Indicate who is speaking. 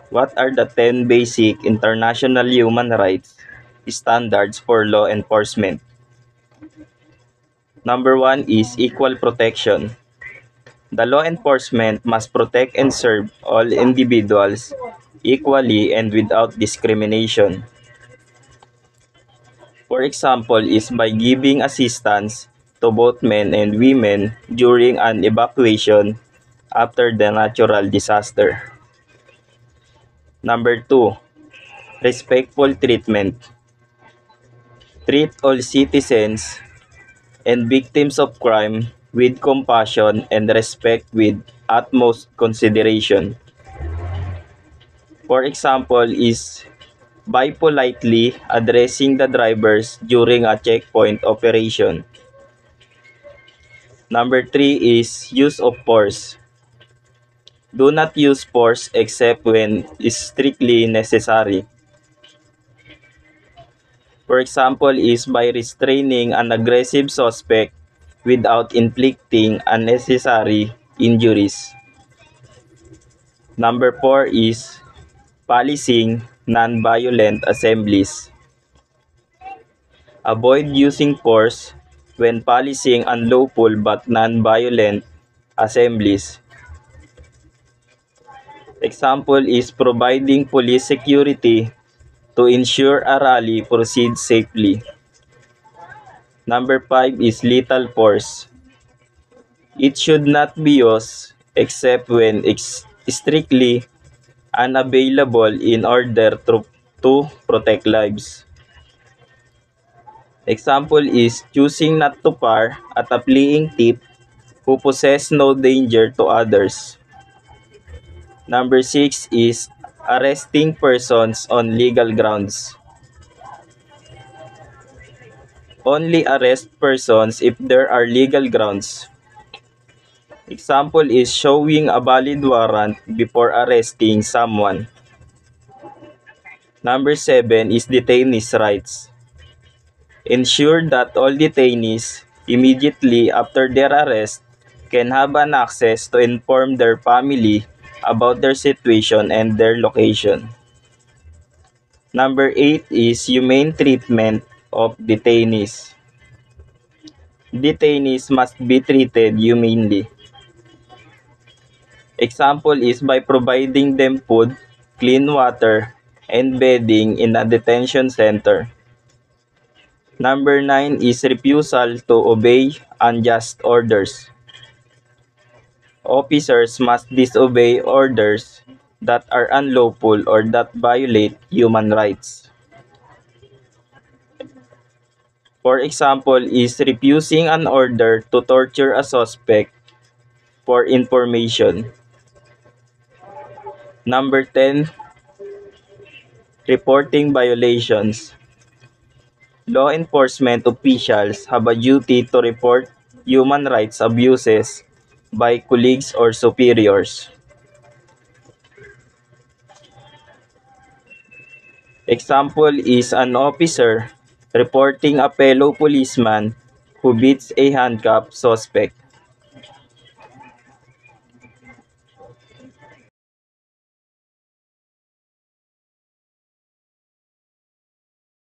Speaker 1: What are the 10 basic international human rights standards for law enforcement? Number 1 is equal protection. The law enforcement must protect and serve all individuals equally and without discrimination. For example, is by giving assistance to both men and women during an evacuation after the natural disaster. Number 2, respectful treatment. Treat all citizens and victims of crime with compassion and respect with utmost consideration. For example, is by politely addressing the drivers during a checkpoint operation. Number 3 is use of force. Do not use force except when strictly necessary. For example, is by restraining an aggressive suspect without inflicting unnecessary injuries. Number 4 is policing non-violent assemblies. Avoid using force when policing unlawful but non-violent assemblies. Example is providing police security to ensure a rally proceeds safely. Number 5 is lethal force. It should not be used except when strictly unavailable in order to protect lives. Example is choosing not to fire at a fleeing thief who possess no danger to others. Number 6 is arresting persons on legal grounds. Only arrest persons if there are legal grounds. Example is showing a valid warrant before arresting someone. Number 7 is detainees' rights. Ensure that all detainees immediately after their arrest can have an access to inform their family about their situation and their location. Number 8 is humane treatment of detainees. Detainees must be treated humanely. Example is by providing them food, clean water, and bedding in a detention center. Number 9 is refusal to obey unjust orders. Officers must disobey orders that are unlawful or that violate human rights. For example, is refusing an order to torture a suspect for information. Number 10, reporting violations. Law enforcement officials have a duty to report human rights abuses by colleagues or superiors. Example is an officer reporting a fellow policeman who beats a handcuffed suspect.